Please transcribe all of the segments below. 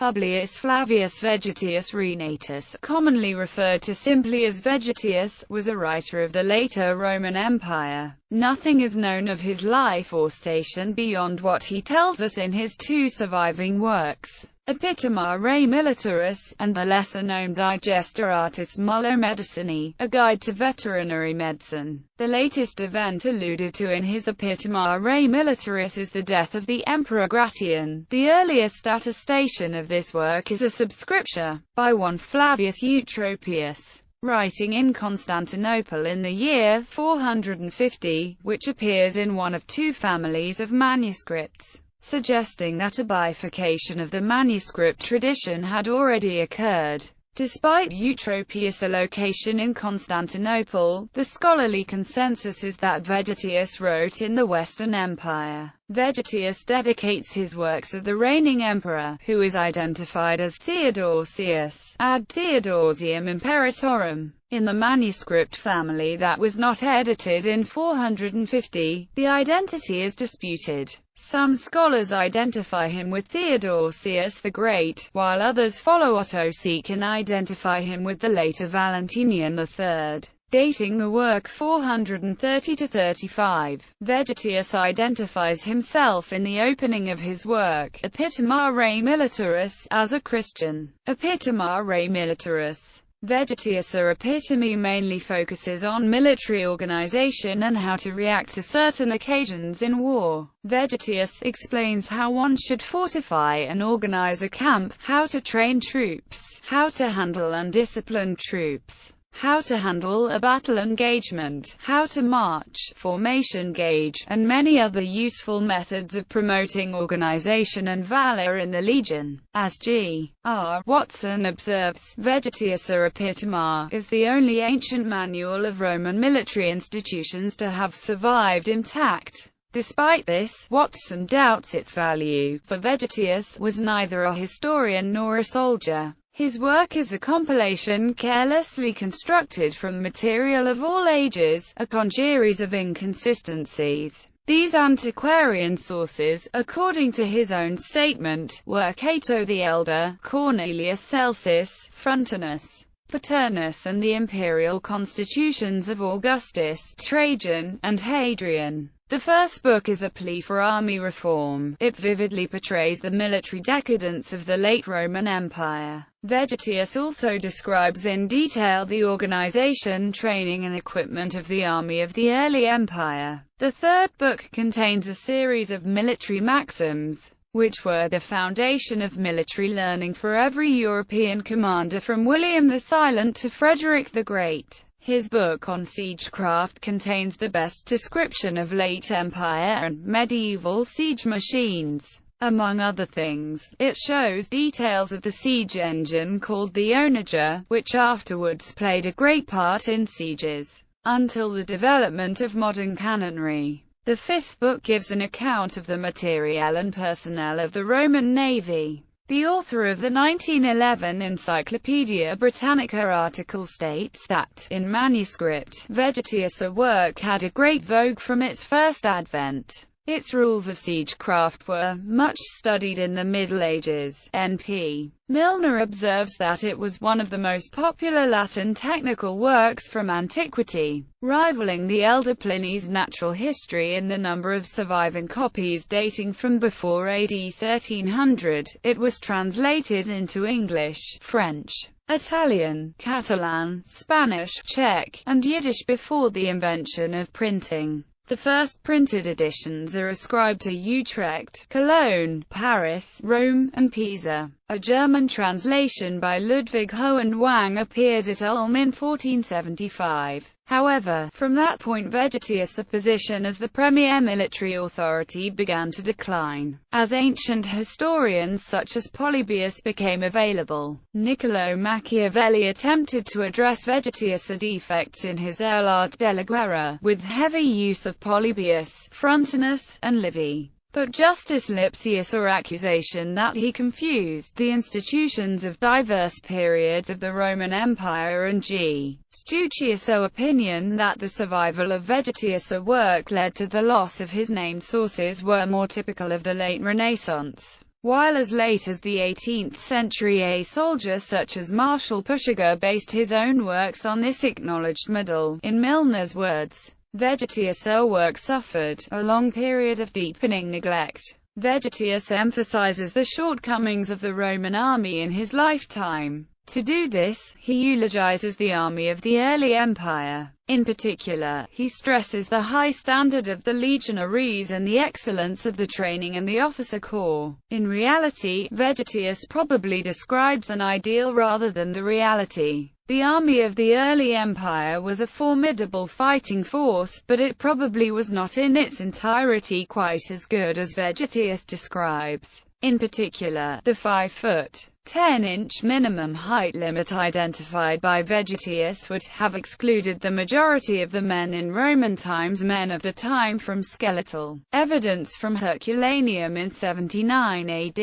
Publius Flavius Vegetius Renatus, commonly referred to simply as Vegetius, was a writer of the later Roman Empire. Nothing is known of his life or station beyond what he tells us in his two surviving works, Epitoma Rei Militaris, and the lesser-known Digesteratus Mullo Medicinae, a guide to veterinary medicine. The latest event alluded to in his Epitoma Rei Militaris is the death of the Emperor Gratian. The earliest attestation of this work is a subscription by one Flavius Eutropius, writing in Constantinople in the year 450, which appears in one of two families of manuscripts, suggesting that a bifurcation of the manuscript tradition had already occurred. Despite Eutropius' location in Constantinople, the scholarly consensus is that Vegetius wrote in the Western Empire. Vegetius dedicates his work to the reigning emperor, who is identified as Theodosius, ad Theodosium Imperatorum. In the manuscript family that was not edited in 450, the identity is disputed. Some scholars identify him with Theodosius the Great, while others follow Otto Seek and identify him with the later Valentinian III, dating the work 430–35. Vegetius identifies himself in the opening of his work, Epitoma Rei Militaris, as a Christian. Epitoma Rei Militaris. Vegetius' epitome mainly focuses on military organization and how to react to certain occasions in war. Vegetius explains how one should fortify and organize a camp, how to train troops, how to handle and discipline troops, how to handle a battle engagement, how to march, formation gauge, and many other useful methods of promoting organization and valor in the legion. As G. R. Watson observes, Vegetius' Epitoma is the only ancient manual of Roman military institutions to have survived intact. Despite this, Watson doubts its value, for Vegetius was neither a historian nor a soldier. His work is a compilation carelessly constructed from material of all ages, a congeries of inconsistencies. These antiquarian sources, according to his own statement, were Cato the Elder, Cornelius Celsus, Frontinus, Paternus, and the imperial constitutions of Augustus, Trajan, and Hadrian. The first book is a plea for army reform. It vividly portrays the military decadence of the late Roman Empire. Vegetius also describes in detail the organization, training and equipment of the army of the early empire. The third book contains a series of military maxims, which were the foundation of military learning for every European commander from William the Silent to Frederick the Great. His book on siegecraft contains the best description of late Empire and medieval siege machines. Among other things, it shows details of the siege engine called the onager, which afterwards played a great part in sieges, until the development of modern cannonry. The fifth book gives an account of the materiel and personnel of the Roman navy. The author of the 1911 Encyclopaedia Britannica article states that, in manuscript, Vegetius' work had a great vogue from its first advent. Its rules of siegecraft were much studied in the Middle Ages. N.P. Milner observes that it was one of the most popular Latin technical works from antiquity, rivaling the elder Pliny's Natural History in the number of surviving copies dating from before AD 1300. It was translated into English, French, Italian, Catalan, Spanish, Czech, and Yiddish before the invention of printing. The first printed editions are ascribed to Utrecht, Cologne, Paris, Rome, and Pisa. A German translation by Ludwig Hohenwang appeared at Ulm in 1475. However, from that point Vegetius' position as the premier military authority began to decline, as ancient historians such as Polybius became available. Niccolò Machiavelli attempted to address Vegetius' defects in his L'Art della Guerra, with heavy use of Polybius, Frontinus, and Livy. But Justus Lipsius saw accusation that he confused the institutions of diverse periods of the Roman Empire and G. Stuccius' opinion that the survival of Vegetius' work led to the loss of his named sources were more typical of the late Renaissance. while as late as the 18th century a soldier such as Marshal Pushiger based his own works on this acknowledged model. In Milner's words, Vegetius' work suffered a long period of deepening neglect. Vegetius emphasizes the shortcomings of the Roman army in his lifetime. To do this, he eulogizes the army of the early empire. In particular, he stresses the high standard of the legionaries and the excellence of the training and the officer corps. In reality, Vegetius probably describes an ideal rather than the reality. The army of the early empire was a formidable fighting force, but it probably was not in its entirety quite as good as Vegetius describes. In particular, the 5-foot, 10-inch minimum height limit identified by Vegetius would have excluded the majority of the men in Roman times, men of the time, from skeletal evidence from Herculaneum in 79 AD.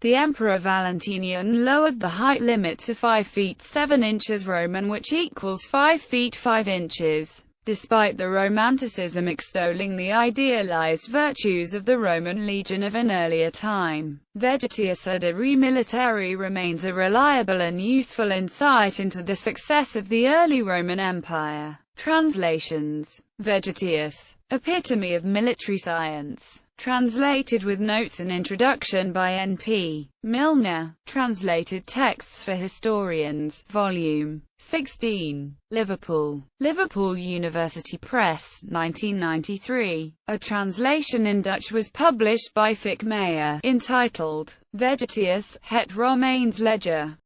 The Emperor Valentinian lowered the height limit to 5 feet 7 inches Roman, which equals 5 feet 5 inches. Despite the Romanticism extolling the idealized virtues of the Roman legion of an earlier time, Vegetius' De Re Militari remains a reliable and useful insight into the success of the early Roman Empire. Translations: Vegetius, Epitome of Military Science. Translated with notes and introduction by N.P. Milner. Translated Texts for Historians, Volume 16. Liverpool. Liverpool University Press, 1993. A translation in Dutch was published by Fick Meyer, entitled Vegetius, het Romeins Leger.